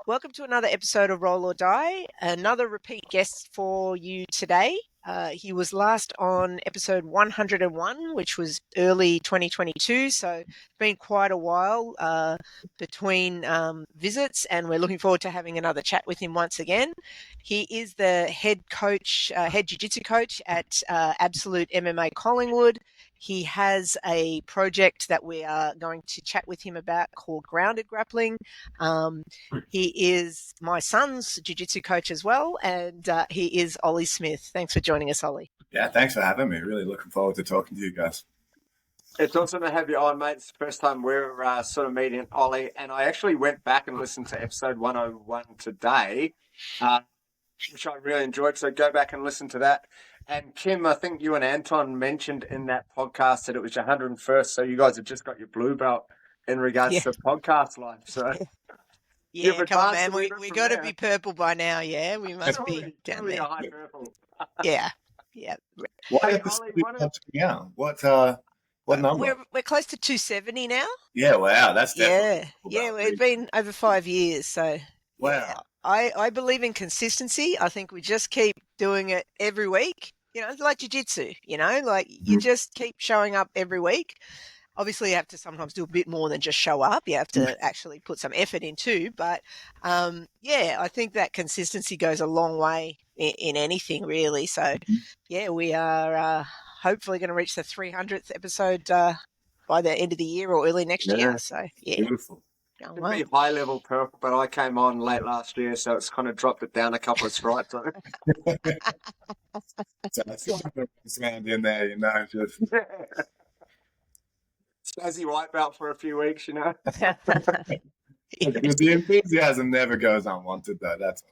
Welcome to another episode of Roll or Die. Another repeat guest for you today. He was last on episode 101, which was early 2022. So it's been quite a while between visits, and we're looking forward to having another chat with him once again. He is the head jiu-jitsu coach at Absolute MMA Collingwood. He has a project that we are going to chat with him about called Grounded Grappling. He is my son's jiu-jitsu coach as well, and he is Oli Smith. Thanks for joining us, Oli. Yeah, thanks for having me. Really looking forward to talking to you guys. It's awesome to have you on, mate. It's the first time we're sort of meeting Oli, and I actually went back and listened to episode 101 today, which I really enjoyed, so go back and listen to that. And Kim, I think you and Anton mentioned in that podcast that it was your 101st, so you guys have just got your blue belt in regards to podcast life. So yeah, come on, man. We got to be purple by now, yeah? We must be down there. High purple. Yeah. What episode what number? We're close to 270 now. Yeah, wow, that's definitely it's been over 5 years, so wow. Yeah. I believe in consistency. I think we just keep doing it every week. It's like jiu-jitsu, you just keep showing up every week. Obviously, you have to sometimes do a bit more than just show up. You have to actually put some effort in too. But, I think that consistency goes a long way in anything, really. So, we are hopefully going to reach the 300th episode by the end of the year or early next year. So, Beautiful. It'd be high level purple, but I came on late last year, so it's kind of dropped it down a couple of stripes. So it's around in there, just... Spazzy white belt for a few weeks, The enthusiasm never goes unwanted, though. That's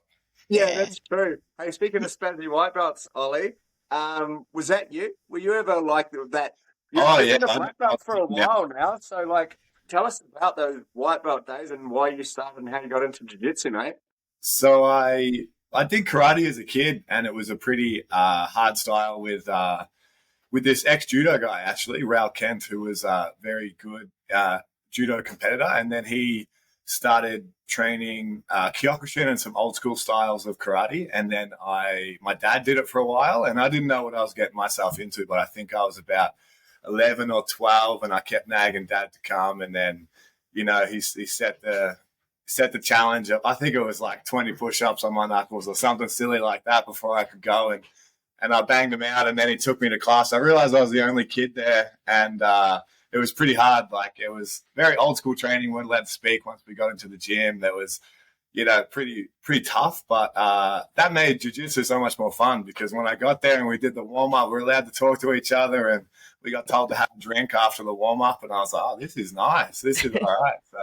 true. Hey, speaking of Spazzy white belts, Oli, was that you? Were you ever like that? You've been a black belt for a while now, so tell us about those white belt days and why you started and how you got into jiu-jitsu, mate. So I did karate as a kid, and it was a pretty hard style with this ex-judo guy, actually, Raul Kent, who was a very good judo competitor. And then he started training Kyokushin and some old school styles of karate. And then my dad did it for a while, and I didn't know what I was getting myself into, but I think I was about 11 or 12, and I kept nagging Dad to come. And then, he set the challenge up. I think it was like 20 push-ups on my knuckles or something silly like that before I could go. And I banged him out, and then he took me to class. I realized I was the only kid there, and it was pretty hard. It was very old school training. We weren't allowed to speak once we got into the gym. That was, pretty tough. But that made jiu-jitsu so much more fun, because when I got there and we did the warm-up, we were allowed to talk to each other, and we got told to have a drink after the warm-up. And I was like, oh, this is nice. This is all right. So,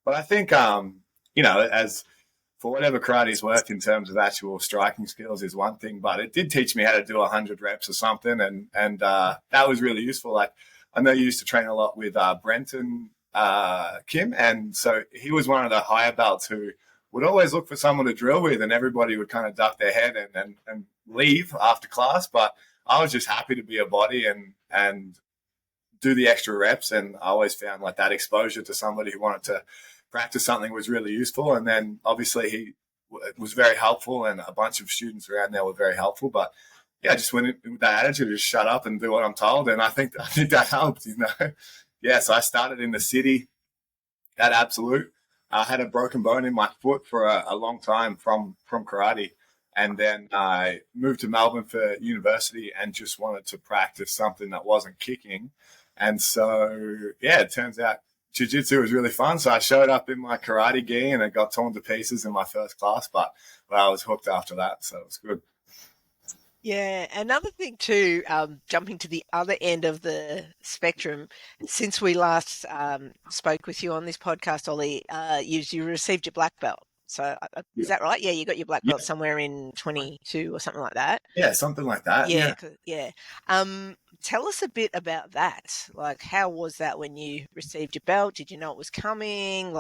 but I think, as for whatever karate's worth in terms of actual striking skills is one thing, but it did teach me how to do 100 reps or something. And that was really useful. I know you used to train a lot with Brenton Kim. And so he was one of the higher belts who would always look for someone to drill with, and everybody would kind of duck their head and leave after class. But I was just happy to be a body and do the extra reps. And I always found that exposure to somebody who wanted to practice something was really useful. And then obviously he was very helpful, and a bunch of students around there were very helpful. But I just went in with that attitude, just shut up and do what I'm told. And I think that helped, So I started in the city at Absolute. I had a broken bone in my foot for a long time from karate. And then I moved to Melbourne for university and just wanted to practice something that wasn't kicking. And so, it turns out jiu-jitsu was really fun. So I showed up in my karate gi, and it got torn to pieces in my first class, but I was hooked after that. So it was good. Yeah. Another thing too, jumping to the other end of the spectrum, since we last spoke with you on this podcast, Oli, you received your black belt. So is that right? Yeah, you got your black belt somewhere in 22 or something like that. Yeah, something like that. Yeah. Tell us a bit about that. How was that when you received your belt? Did you know it was coming?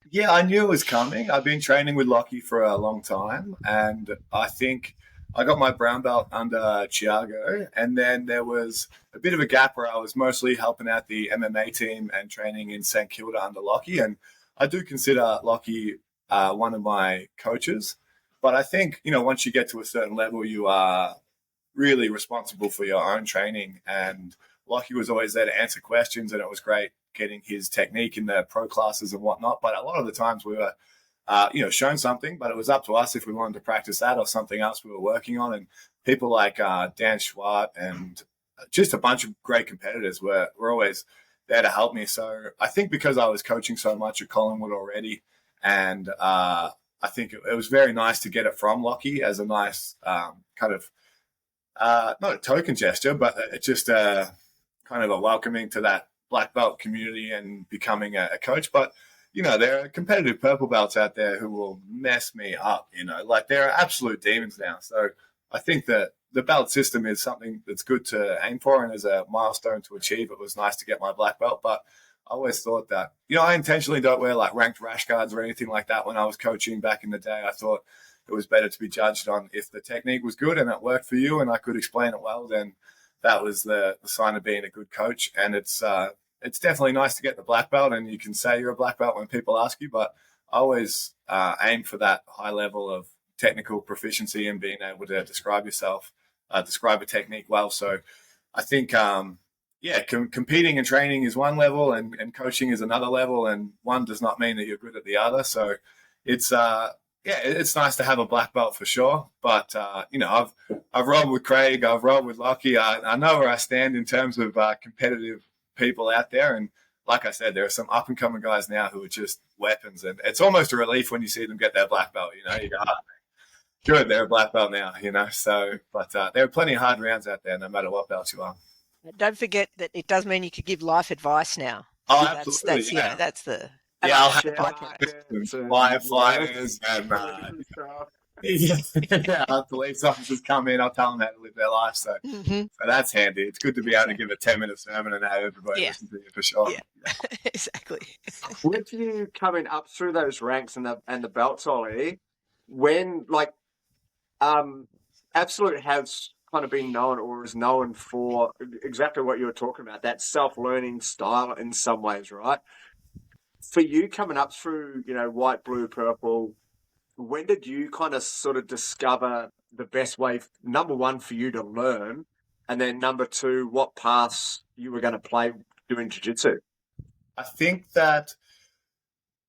Yeah, I knew it was coming. I've been training with Lockie for a long time, and I think I got my brown belt under Thiago, and then there was a bit of a gap where I was mostly helping out the MMA team and training in St Kilda under Lockie. And I do consider Lockie one of my coaches. But I think, once you get to a certain level, you are really responsible for your own training. And Lockie was always there to answer questions, and it was great getting his technique in the pro classes and whatnot. But a lot of the times we were, shown something, but it was up to us if we wanted to practice that or something else we were working on. And people like Dan Schwart and just a bunch of great competitors were always there to help me. So I think because I was coaching so much at Collingwood already, and I think it was very nice to get it from Lockie as a nice kind of, not a token gesture, but just kind of a welcoming to that black belt community and becoming a coach. But, there are competitive purple belts out there who will mess me up, like they're absolute demons now. So I think that the belt system is something that's good to aim for, and as a milestone to achieve, it was nice to get my black belt. But I always thought that, I intentionally don't wear like ranked rash guards or anything like that when I was coaching back in the day. I thought it was better to be judged on if the technique was good and it worked for you and I could explain it well, then that was the sign of being a good coach. And it's definitely nice to get the black belt, and you can say you're a black belt when people ask you, but I always aim for that high level of technical proficiency and being able to describe yourself, describe a technique well. So I think, competing and training is one level and coaching is another level, and one does not mean that you're good at the other. So it's nice to have a black belt for sure. But, I've rolled with Craig, I've rolled with Lockie. I know where I stand in terms of competitive people out there. And like I said, there are some up and coming guys now who are just weapons, and it's almost a relief when you see them get their black belt. You go, good, they're a black belt now. So, but there are plenty of hard rounds out there, no matter what belt you are. Don't forget that it does mean you could give life advice now. Oh, absolutely. That's the I'll have firefighters and police officers come in. I'll tell them how to live their life. So, so that's handy. It's good to be able to give a 10-minute sermon and have everybody listen to you for sure. Yeah. Exactly. With you coming up through those ranks and the belts, Ollie, when Absolute has kind of been known or is known for exactly what you were talking about, that self-learning style in some ways, right? For you coming up through, white, blue, purple, when did you kind of sort of discover the best way, number one, for you to learn, and then number two, what paths you were going to play doing jiu-jitsu? I think that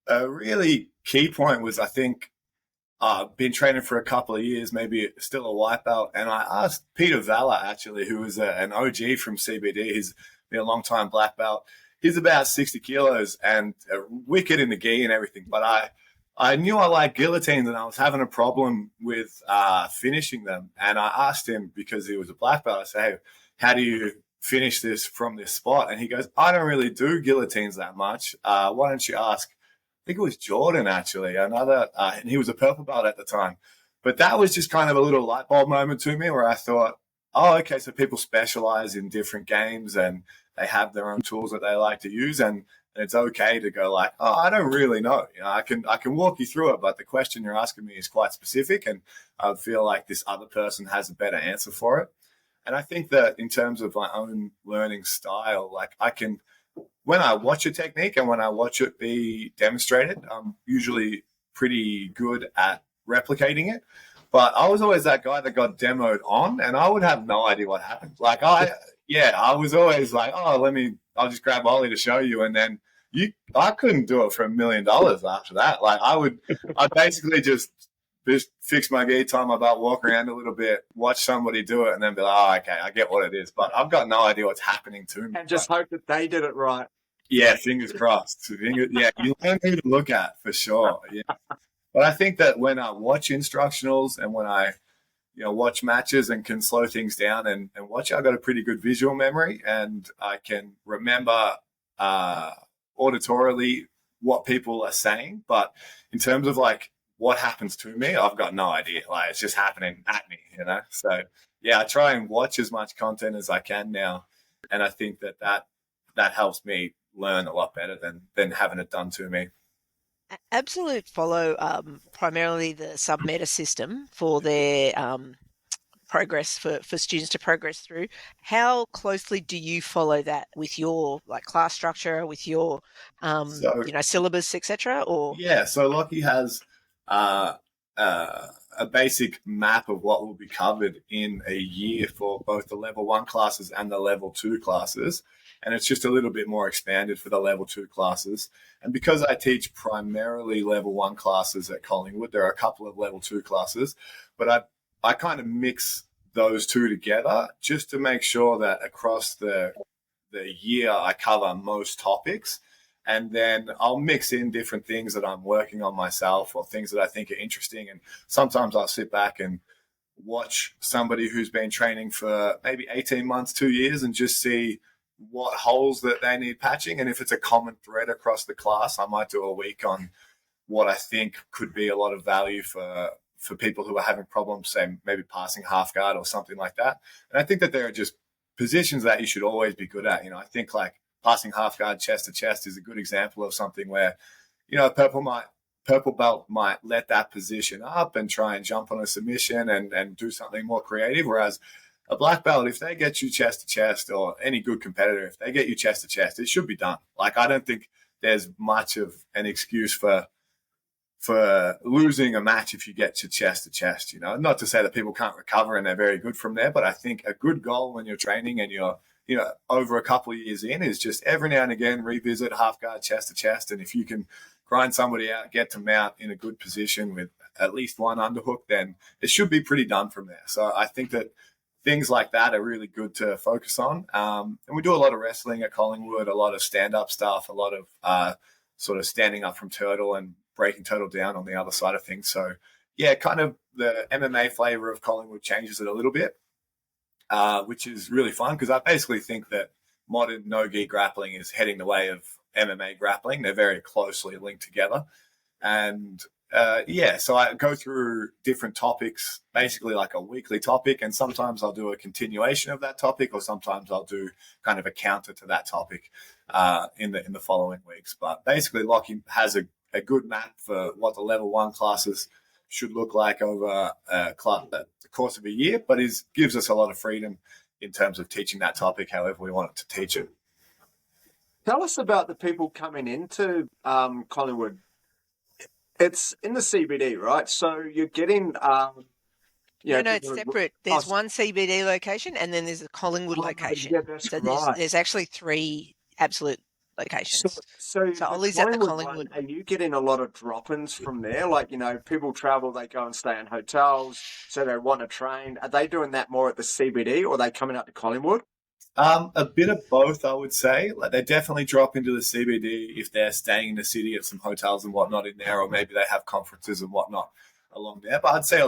a really key point was, I've been training for a couple of years, maybe still a white belt, and I asked Peter Valla, actually, who was an OG from CBD. He's been a long-time black belt. He's about 60 kilos and wicked in the gi and everything, but I knew I liked guillotines, and I was having a problem with finishing them. And I asked him, because he was a black belt, I said, hey, how do you finish this from this spot? And he goes, I don't really do guillotines that much. Why don't you ask, I think it was Jordan, actually, another, and he was a purple belt at the time. But that was just kind of a little light bulb moment to me where I thought, oh, okay, so people specialize in different games and they have their own tools that they like to use. And it's okay to go like, oh, I don't really know. I can walk you through it, but the question you're asking me is quite specific, and I feel like this other person has a better answer for it. And I think that in terms of my own learning style, like when I watch a technique and when I watch it be demonstrated, I'm usually pretty good at replicating it. But I was always that guy that got demoed on, and I would have no idea what happened. Like I was always like, oh, I'll just grab Oli to show you. And then I couldn't do it for $1 million after that. Like I basically just fix my gi, tie my belt, walk around a little bit, watch somebody do it, and then be like, oh, okay, I get what it is. But I've got no idea what's happening to me. And just hope that they did it right. Yeah, fingers crossed. You learn who to look at for sure. Yeah. But I think that when I watch instructionals and when I watch matches and can slow things down and watch, I've got a pretty good visual memory, and I can remember auditorily what people are saying. But in terms of like what happens to me, I've got no idea. Like it's just happening at me, So yeah, I try and watch as much content as I can now, and I think that helps me learn a lot better than having it done to me. Absolute follow primarily the sub-meta system for their progress for students to progress through. How closely do you follow that with your class structure, with your syllabus, etc.? Or yeah, so Lockie has a basic map of what will be covered in a year for both the level 1 classes and the level 2 classes. And it's just a little bit more expanded for the level 2 classes. And because I teach primarily level 1 classes at Collingwood, there are a couple of level 2 classes, but I kind of mix those two together just to make sure that across the year I cover most topics. And then I'll mix in different things that I'm working on myself or things that I think are interesting. And sometimes I'll sit back and watch somebody who's been training for maybe 18 months, 2 years, and just see what holes that they need patching. And if it's a common thread across the class, I might do a week on what I think could be a lot of value for people who are having problems, say maybe passing half guard or something like that. And I think that there are just positions that you should always be good at. I think like passing half guard chest to chest is a good example of something where, a purple belt might let that position up and try and jump on a submission and do something more creative. Whereas a black belt, if they get you chest to chest, or any good competitor, if they get you chest to chest, it should be done. Like, I don't think there's much of an excuse for losing a match if you get to chest. Not to say that people can't recover and they're very good from there, but I think a good goal when you're training and you're, over a couple of years in is just every now and again revisit half guard chest to chest. And if you can grind somebody out, get to mount in a good position with at least one underhook, then it should be pretty done from there. So I think that things like that are really good to focus on. And we do a lot of wrestling at Collingwood, a lot of stand-up stuff, a lot of sort of standing up from turtle and breaking turtle down on the other side of things. So, yeah, kind of the MMA flavor of Collingwood changes it a little bit, which is really fun because I basically think that modern no-gi grappling is heading the way of MMA grappling. They're very closely linked together. And, so I go through different topics, basically like a weekly topic, and sometimes I'll do a continuation of that topic, or sometimes I'll do kind of a counter to that topic in the following weeks. But basically, Lockie has a good map for what the level 1 classes should look like over the course of a year, but gives us a lot of freedom in terms of teaching that topic however we want it to teach it. Tell us about the people coming into Collingwood. It's in the CBD, right? So you're getting... No, it's separate. There's one CBD location and then there's a Collingwood location. Yeah, that's so right. There's actually 3 Absolute locations. So Ollie's at the Collingwood. Are you getting a lot of drop-ins from there? Like, people travel, they go and stay in hotels, so they want to train. Are they doing that more at the CBD, or are they coming out to Collingwood? A bit of both, I would say. Like, they definitely drop into the CBD if they're staying in the city at some hotels and whatnot in there, or maybe they have conferences and whatnot along there. But I'd say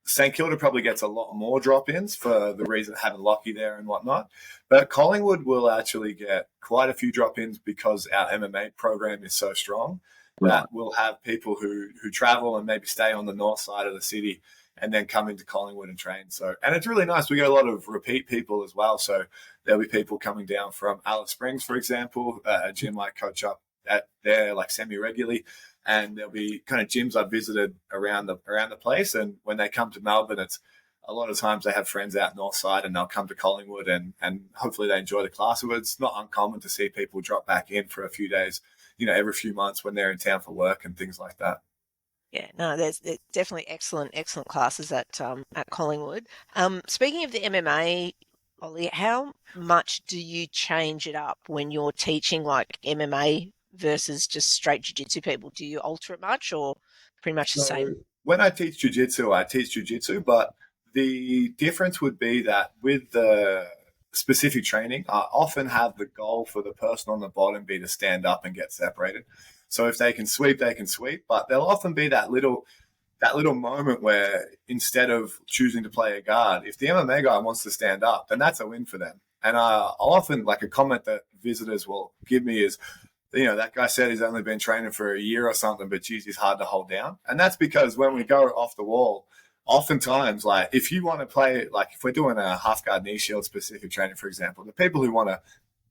St Kilda probably gets a lot more drop-ins for the reason of having Lockie there and whatnot. But Collingwood will actually get quite a few drop-ins because our MMA program is so strong that we'll have people who travel and maybe stay on the north side of the city and then come into Collingwood and train. So, and it's really nice. We get a lot of repeat people as well. So there'll be people coming down from Alice Springs, for example, a gym I coach up at there like semi-regularly. And there'll be kind of gyms I've visited around the place. And when they come to Melbourne, it's a lot of times they have friends out north side and they'll come to Collingwood and hopefully they enjoy the class. So it's not uncommon to see people drop back in for a few days, every few months when they're in town for work and things like that. Yeah, no, there's definitely excellent classes at Collingwood. Speaking of the MMA, Ollie, how much do you change it up when you're teaching like MMA versus just straight jiu-jitsu people? Do you alter it much or pretty much the same? When I teach jiu-jitsu, but the difference would be that with the specific training, I often have the goal for the person on the bottom be to stand up and get separated. So if they can sweep, they can sweep, but there'll often be that little moment where instead of choosing to play a guard, if the MMA guy wants to stand up, then that's a win for them. And I'll often, like, a comment that visitors will give me is, that guy said he's only been training for a year or something, but geez, he's hard to hold down. And that's because when we go off the wall, oftentimes, like, if you want to play, like if we're doing a half guard knee shield specific training, for example, the people who want to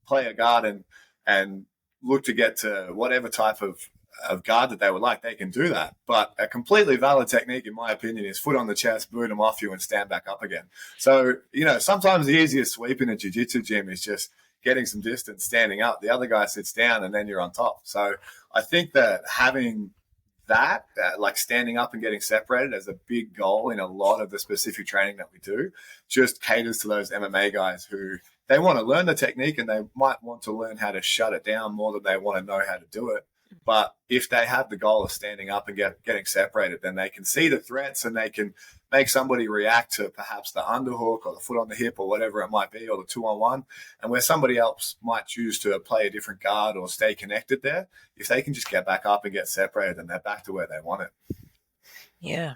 play a guard and look to get to whatever type of guard that they would like, they can do that. But a completely valid technique, in my opinion, is foot on the chest, boot them off you and stand back up again. So, sometimes the easiest sweep in a jiu-jitsu gym is just getting some distance, standing up. The other guy sits down and then you're on top. So I think that having that, like standing up and getting separated as a big goal in a lot of the specific training that we do, just caters to those MMA guys who they want to learn the technique and they might want to learn how to shut it down more than they want to know how to do it. But if they have the goal of standing up and getting separated, then they can see the threats and they can make somebody react to perhaps the underhook or the foot on the hip or whatever it might be, or the 2-on-1. And where somebody else might choose to play a different guard or stay connected there, if they can just get back up and get separated, then they're back to where they want it. Yeah.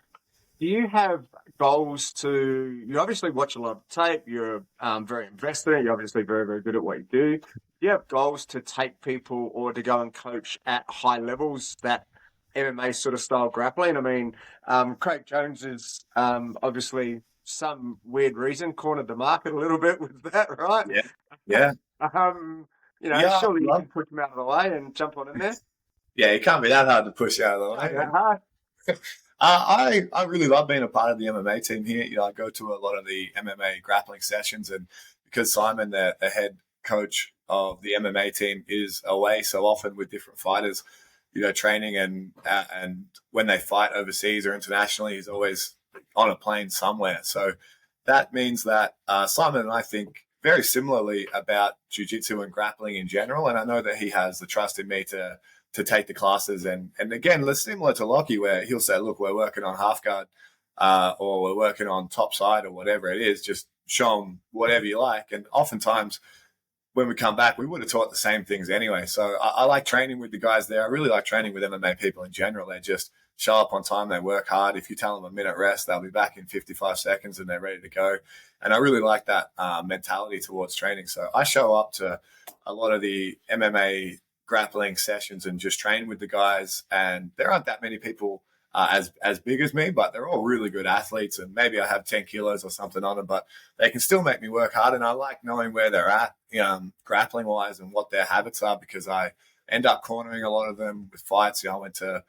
Do you have goals you obviously watch a lot of tape, you're very invested in it, you're obviously very, very good at what you do. Do you have goals to take people or to go and coach at high levels, that MMA sort of style grappling? I mean, Craig Jones is obviously, some weird reason, cornered the market a little bit with that, right? Yeah. Surely you can push him out of the way and jump on in there. Yeah, it can't be that hard to push out of the way. That hard. I really love being a part of the MMA team here. I go to a lot of the MMA grappling sessions, and because Simon, the head coach of the MMA team, is away so often with different fighters, training and when they fight overseas or internationally, he's always on a plane somewhere. So that means that Simon and I think very similarly about jiu-jitsu and grappling in general, and I know that he has the trust in me to take the classes. And again, similar to Lockie, where he'll say, look, we're working on half guard or we're working on top side or whatever it is, just show them whatever you like. And oftentimes when we come back, we would have taught the same things anyway. So I like training with the guys there. I really like training with MMA people in general. They just show up on time. They work hard. If you tell them a minute rest, they'll be back in 55 seconds and they're ready to go. And I really like that mentality towards training. So I show up to a lot of the MMA grappling sessions and just train with the guys, and there aren't that many people as big as me, but they're all really good athletes, and maybe I have 10 kilos or something on them, but they can still make me work hard. And I like knowing where they're at grappling wise and what their habits are, because I end up cornering a lot of them with fights. I went to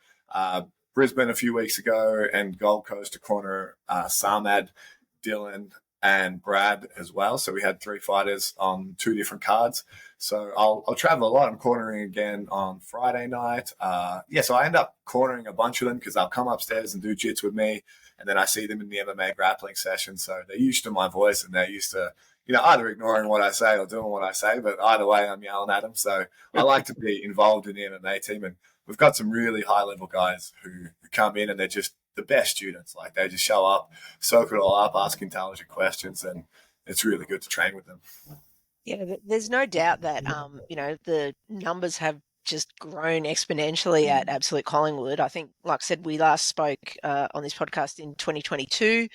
Brisbane a few weeks ago and Gold Coast to corner Samad, Dylan and Brad as well. So we had 3 fighters on 2 different cards. So I'll travel a lot. I'm cornering again on Friday night. So I end up cornering a bunch of them because they'll come upstairs and do jits with me. And then I see them in the MMA grappling session. So they're used to my voice and they're used to, either ignoring what I say or doing what I say. But either way, I'm yelling at them. So I like to be involved in the MMA team. And we've got some really high-level guys who come in and they're just the best students. Like, they just show up, soak it all up, ask intelligent questions, and it's really good to train with them. Yeah, there's no doubt that the numbers have just grown exponentially at Absolute Collingwood. I think, like I said, we last spoke on this podcast in 2022.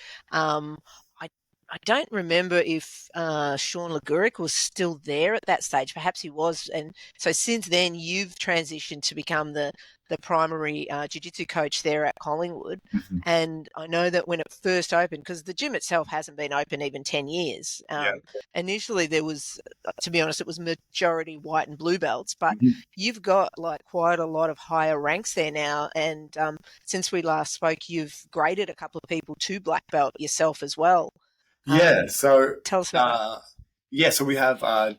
I don't remember if Sean Leguric was still there at that stage. Perhaps he was. And so since then, you've transitioned to become the primary jiu-jitsu coach there at Collingwood. Mm-hmm. And I know that when it first opened, because the gym itself hasn't been open even 10 years, initially there was, to be honest, it was majority white and blue belts, but you've got like quite a lot of higher ranks there now. And since we last spoke, you've graded a couple of people to black belt yourself as well. So tell us about that. So we have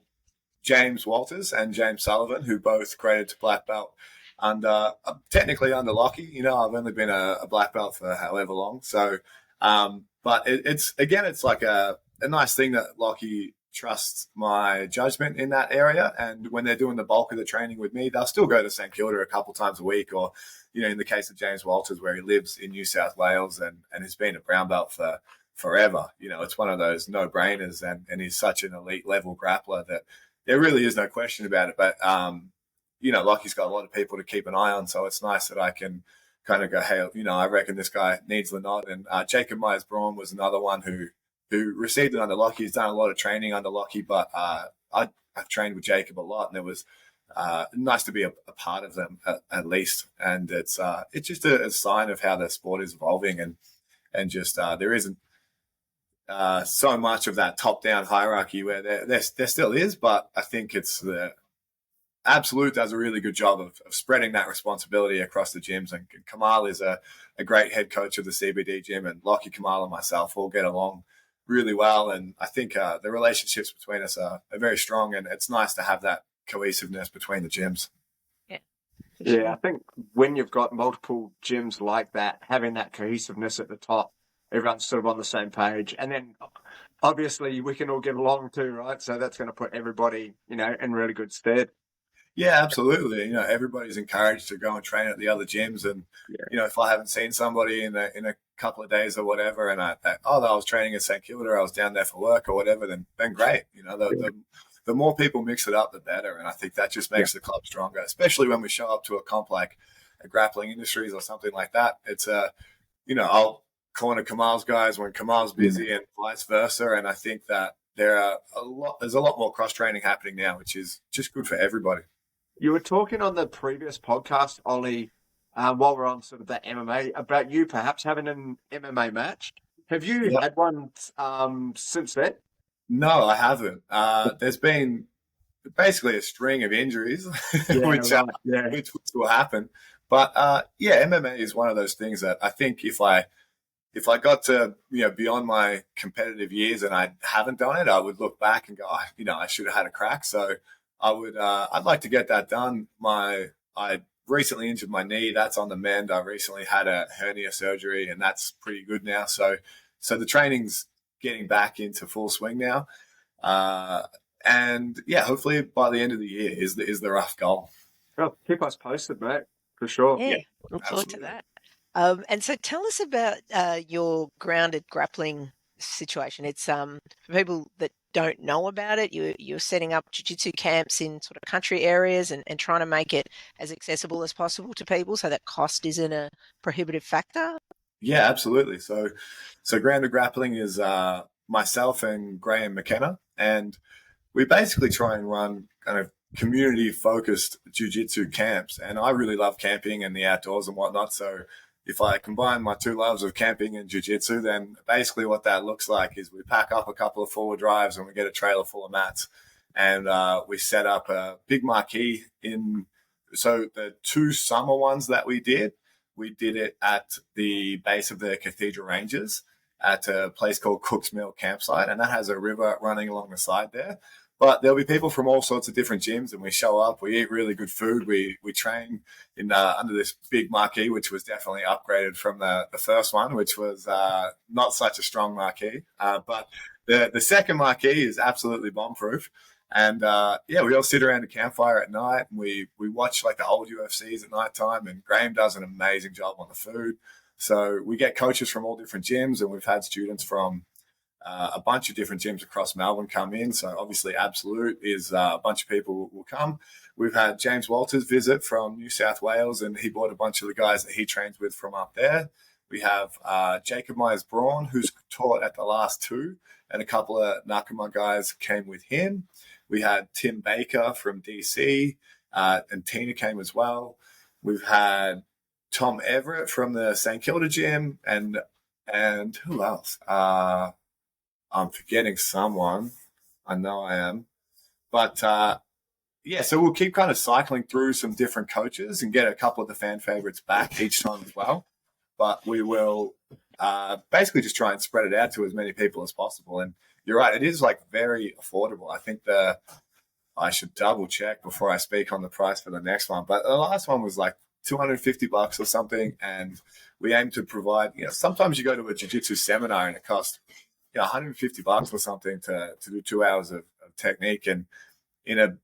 James Walters and James Sullivan, who both graded to black belt under, technically under Lockie. I've only been a black belt for however long. So, but it's like a nice thing that Lockie trusts my judgment in that area. And when they're doing the bulk of the training with me, they'll still go to St Kilda a couple times a week, or, in the case of James Walters, where he lives in New South Wales and has been a brown belt for forever. It's one of those no-brainers, and he's such an elite level grappler that there really is no question about it. But, Lockie's got a lot of people to keep an eye on, so it's nice that I can kind of go, hey, I reckon this guy needs the nod. And Jacob Myers-Braun was another one who received it under Lockie. He's done a lot of training under Lockie, but I've trained with Jacob a lot, and it was nice to be a part of them at least. And it's just a sign of how the sport is evolving, and just there isn't so much of that top-down hierarchy where there still is, but I think it's the Absolute does a really good job of spreading that responsibility across the gyms. And Kamal is a great head coach of the CBD gym, and Lockie, Kamal, and myself all get along really well. And I think the relationships between us are very strong, and it's nice to have that cohesiveness between the gyms. Yeah. Yeah, I think when you've got multiple gyms like that, having that cohesiveness at the top, everyone's sort of on the same page. And then obviously we can all get along too, right? So that's going to put everybody, in really good stead. Yeah, absolutely. Everybody's encouraged to go and train at the other gyms, and Yeah. if I haven't seen somebody in a couple of days or whatever, and I was training at St Kilda, I was down there for work or whatever, then great. The more people mix it up, the better, and I think that just makes the club stronger, especially when we show up to a comp like a Grappling Industries or something like that. It's I'll corner Kamal's guys when Kamal's busy and vice versa, and I think that there's a lot more cross training happening now, which is just good for everybody. You were talking on the previous podcast, Ollie, while we're on sort of the MMA, about you perhaps having an MMA match. Have you had one since then? No, I haven't. There's been basically a string of injuries, which will happen. But MMA is one of those things that I think if I got to beyond my competitive years and I haven't done it, I would look back and go, I should have had a crack. So I'd like to get that done. I recently injured my knee. That's on the mend. I recently had a hernia surgery, and that's pretty good now. So the training's getting back into full swing now. And hopefully by the end of the year is the rough goal. Well, keep us posted, mate, for sure. Yeah, look forward to that. And so tell us about your grounded grappling situation. It's for people that don't know about it, you're setting up jiu-jitsu camps in sort of country areas and trying to make it as accessible as possible to people so that cost isn't a prohibitive factor. Yeah, absolutely. So Grounded Grappling is myself and Graham McKenna, and we basically try and run kind of community-focused jiu-jitsu camps. And I really love camping and the outdoors and whatnot, so if I combine my two loves of camping and jiu-jitsu, then basically what that looks like is we pack up a couple of forward drives and we get a trailer full of mats, and we set up a big marquee in. So the two summer ones that we did it at the base of the Cathedral Ranges at a place called Cook's Mill Campsite, and that has a river running along the side there. But there'll be people from all sorts of different gyms, and we show up. We eat really good food. We train in under this big marquee, which was definitely upgraded from the first one, which was not such a strong marquee. But the second marquee is absolutely bomb-proof. And we all sit around a campfire at night, and we watch like the old UFCs at nighttime. And Graham does an amazing job on the food. So we get coaches from all different gyms, and we've had students from a bunch of different gyms across Melbourne come in. So obviously Absolute is a bunch of people will come. We've had James Walters visit from New South Wales, and he brought a bunch of the guys that he trains with from up there. We have Jacob Myers-Braun, who's taught at the last two, and a couple of Nakama guys came with him. We had Tim Baker from DC, and Tina came as well. We've had Tom Everett from the St Kilda gym, and who else? I'm forgetting someone. I know I am. But, so we'll keep kind of cycling through some different coaches and get a couple of the fan favorites back each time as well. But we will basically just try and spread it out to as many people as possible. And you're right, it is like very affordable. I think I should double check before I speak on the price for the next one. But the last one was like $250 or something. And we aim to provide, sometimes you go to a jiu-jitsu seminar and it costs $150 or something to do 2 hours of technique and in a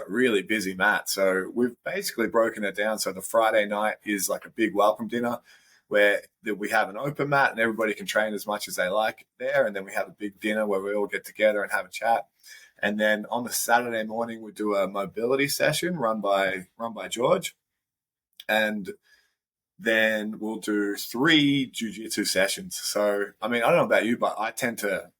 really busy mat. So we've basically broken it down. So the Friday night is like a big welcome dinner where we have an open mat and everybody can train as much as they like there. And then we have a big dinner where we all get together and have a chat. And then on the Saturday morning, we do a mobility session run by George. And then we'll do 3 jiu-jitsu sessions. So, I mean, I don't know about you, but I tend to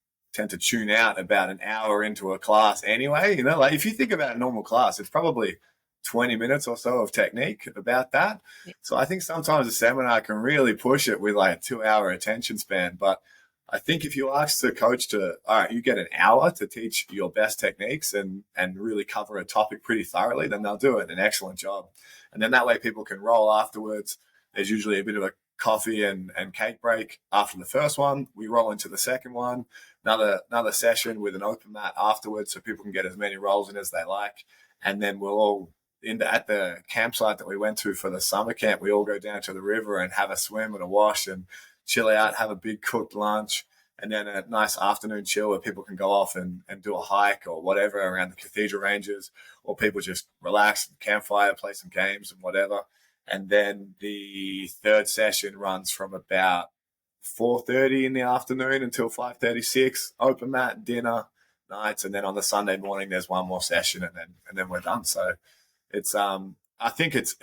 tune out about an hour into a class anyway. Like if you think about a normal class, it's probably 20 minutes or so of technique about that. Yeah. So I think sometimes a seminar can really push it with like a 2-hour attention span. But I think if you ask the coach all right, you get an hour to teach your best techniques and really cover a topic pretty thoroughly, then they'll do an excellent job. And then that way people can roll afterwards. There's usually a bit of a coffee and cake break after the first one. We roll into the second one, another session with an open mat afterwards so people can get as many rolls in as they like. And then we'll all, at the campsite that we went to for the summer camp, we all go down to the river and have a swim and a wash and chill out, have a big cooked lunch, and then a nice afternoon chill where people can go off and do a hike or whatever around the cathedral ranges, or people just relax, campfire, play some games and whatever. And then the third session runs from about 4:30 in the afternoon until 5:36. Open mat, dinner, nights, and then on the Sunday morning there's one more session, and then we're done. So it's I think it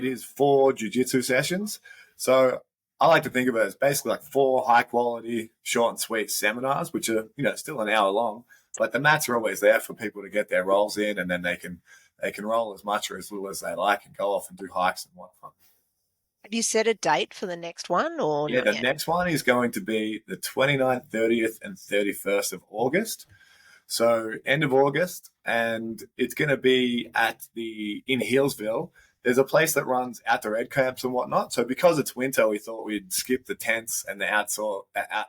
is 4 jiu-jitsu sessions. So I like to think of it as basically like 4 high quality, short and sweet seminars, which are, still an hour long, but the mats are always there for people to get their rolls in, and then they can roll as much or as little as they like and go off and do hikes and whatnot. Have you set a date for the next one or Yeah, not the yet? next one is going to be the 29th, 30th, and 31st of August. So end of August, and it's going to be in Healesville. There's a place that runs outdoor ed camps and whatnot. So because it's winter, we thought we'd skip the tents and the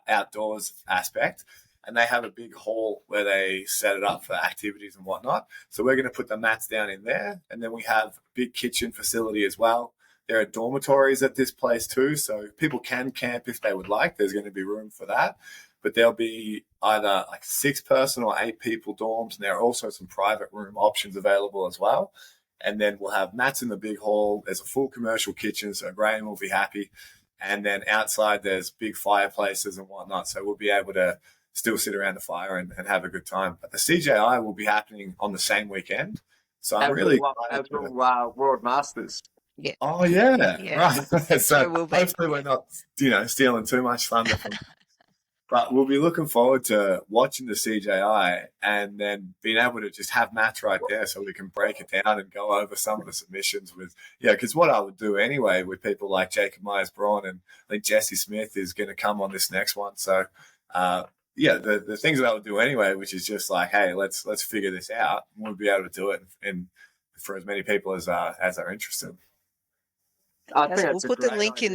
outdoors aspect. And they have a big hall where they set it up for activities and whatnot. So we're going to put the mats down in there. And then we have a big kitchen facility as well. There are dormitories at this place too. So people can camp if they would like. There's going to be room for that. But there'll be either like 6-person or 8-people dorms. And there are also some private room options available as well. And then we'll have mats in the big hall. There's a full commercial kitchen, so Graham will be happy. And then outside there's big fireplaces and whatnot. So we'll be able to still sit around the fire and have a good time. But the CJI will be happening on the same weekend. So I'm really excited. World Masters. Yeah. Oh, yeah. Yeah. Right. So will be. hopefully we're not, stealing too much thunder from But we'll be looking forward to watching the CJI and then being able to just have mats right there so we can break it down and go over some of the submissions because what I would do anyway with people like Jacob Myers-Braun, and I think Jesse Smith is going to come on this next one. So, the things that I would do anyway, which is just like, hey, let's figure this out. And we'll be able to do it for as many people as are interested. We'll put the link in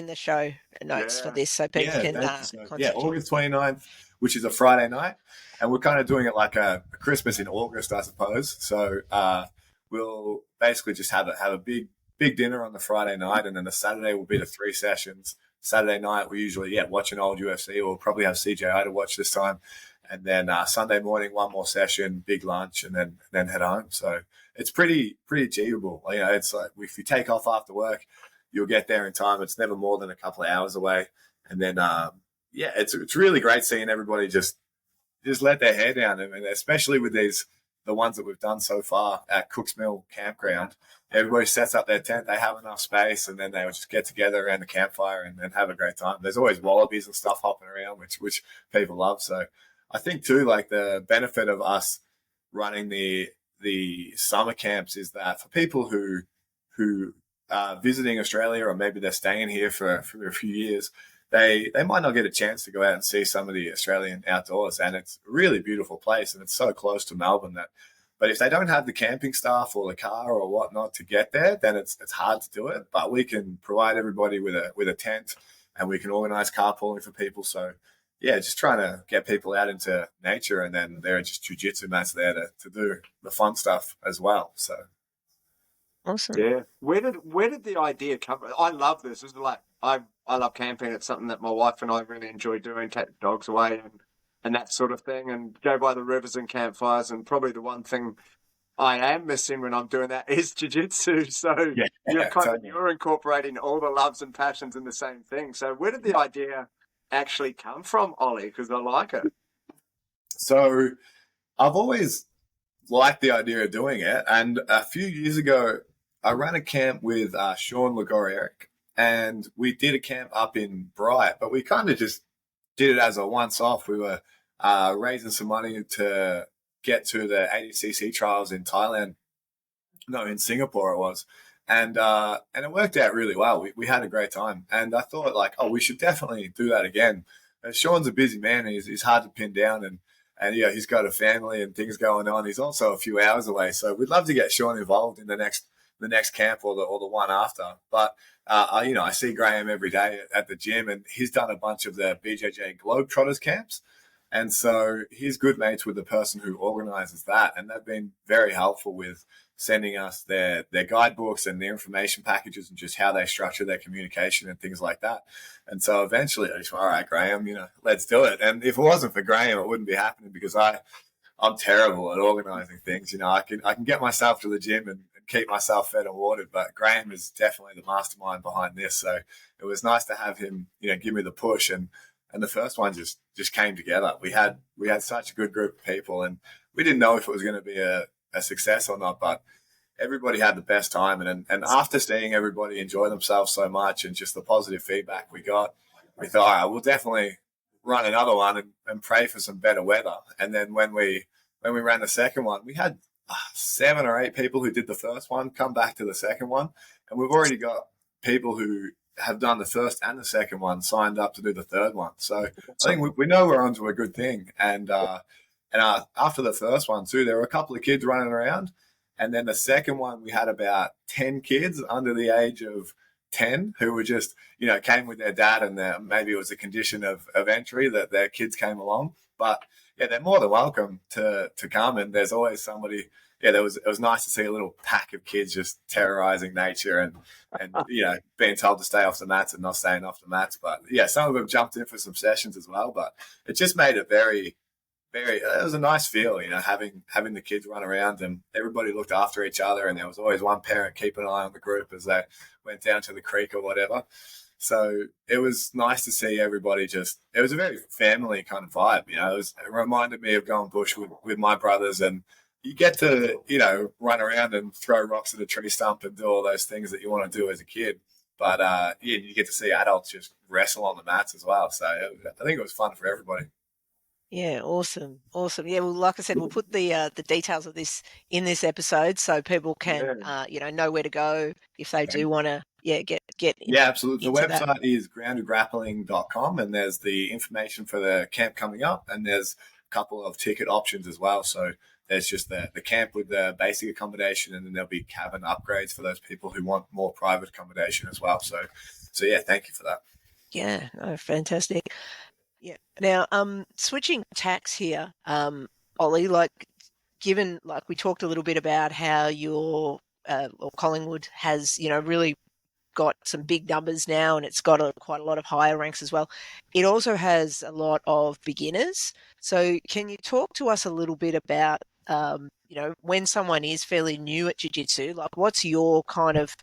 the show notes for this so people can contact August 29th, which is a Friday night, and we're kind of doing it like a Christmas in August, I suppose. So we'll basically just have a big dinner on the Friday night, and then the Saturday will be the 3 sessions. Saturday night we usually watch an old UFC. We'll probably have CJI to watch this time, and then Sunday morning one more session, big lunch, and then head home. So it's pretty achievable. It's like if you take off after work, you'll get there in time. It's never more than a couple of hours away. And then, it's really great seeing everybody just let their hair down. I mean, especially with the ones that we've done so far at Cooks Mill Campground. Everybody sets up their tent. They have enough space, and then they will just get together around the campfire and have a great time. There's always wallabies and stuff hopping around, which people love. So I think too, like the benefit of us running the summer camps is that for people who are visiting Australia, or maybe they're staying here for a few years, they might not get a chance to go out and see some of the Australian outdoors. And it's a really beautiful place, and it's so close to Melbourne but if they don't have the camping stuff or the car or whatnot to get there, then it's hard to do it. But we can provide everybody with a tent, and we can organize carpooling for people. So just trying to get people out into nature, and then there are just jiu-jitsu mats there to do the fun stuff as well. So awesome. Yeah. Where did the idea come from? I love this. It's like I love camping. It's something that my wife and I really enjoy doing, take the dogs away and that sort of thing, and go by the rivers and campfires. And probably the one thing I am missing when I'm doing that is jiu-jitsu. So you're incorporating all the loves and passions in the same thing. So where did the idea actually come from, Oli? Because I like it. So I've always liked the idea of doing it, and a few years ago I ran a camp with Sean Lagorieric, and we did a camp up in Bright, but we kind of just did it as a once-off. We were raising some money to get to the ADCC trials in in Singapore it was. And it worked out really well. We had a great time. And I thought we should definitely do that again. Sean's a busy man. He's hard to pin down, and he's got a family and things going on. He's also a few hours away. So we'd love to get Sean involved in the next camp or the one after. But I see Graham every day at the gym, and he's done a bunch of the BJJ Globetrotters camps. And so he's good mates with the person who organizes that. And they've been very helpful with sending us their guidebooks and the information packages and just how they structure their communication and things like that. And so eventually I just went, all right, Graham, let's do it. And if it wasn't for Graham, it wouldn't be happening because I'm terrible at organizing things. I can get myself to the gym and keep myself fed and watered, but Graham is definitely the mastermind behind this. So it was nice to have him, give me the push, and the first one just came together. We had such a good group of people, and we didn't know if it was going to be a success or not, but everybody had the best time. And after seeing everybody enjoy themselves so much and just the positive feedback we got, we thought, all right, we'll definitely run another one and pray for some better weather. And then when we ran the second one, we had 7 or 8 people who did the first one come back to the second one. And we've already got people who have done the first and the second one signed up to do the third one. So I think we know we're onto a good thing. And after the first one too, there were a couple of kids running around. And then the second one, we had about 10 kids under the age of 10 who were just, came with their dad, and maybe it was a condition of entry that their kids came along. But yeah, they're more than welcome to come. And there's always somebody. Yeah, it was nice to see a little pack of kids just terrorizing nature and being told to stay off the mats and not staying off the mats. But yeah, some of them jumped in for some sessions as well. But it just made it very, very. It was a nice feel, having the kids run around and everybody looked after each other, and there was always one parent keeping an eye on the group as they went down to the creek or whatever. So it was nice to see everybody it was a very family kind of vibe. It reminded me of going bush with my brothers, and you get to, run around and throw rocks at a tree stump and do all those things that you want to do as a kid. But you get to see adults just wrestle on the mats as well. So I think it was fun for everybody. Yeah, awesome. Yeah, well, like I said, we'll put the details of this in this episode so people can know where to go if they do want to get yeah, absolutely. The website that. is groundedgrappling.com, and there's the information for the camp coming up, and there's a couple of ticket options as well. So there's just the camp with the basic accommodation, and then there'll be cabin upgrades for those people who want more private accommodation as well. So yeah, thank you for that. Yeah, no, fantastic. Yeah. Now, switching tacks here, Oli, given we talked a little bit about how your or Collingwood has, really got some big numbers now, and it's got quite a lot of higher ranks as well. It also has a lot of beginners. So can you talk to us a little bit about, when someone is fairly new at jiu-jitsu, what's your kind of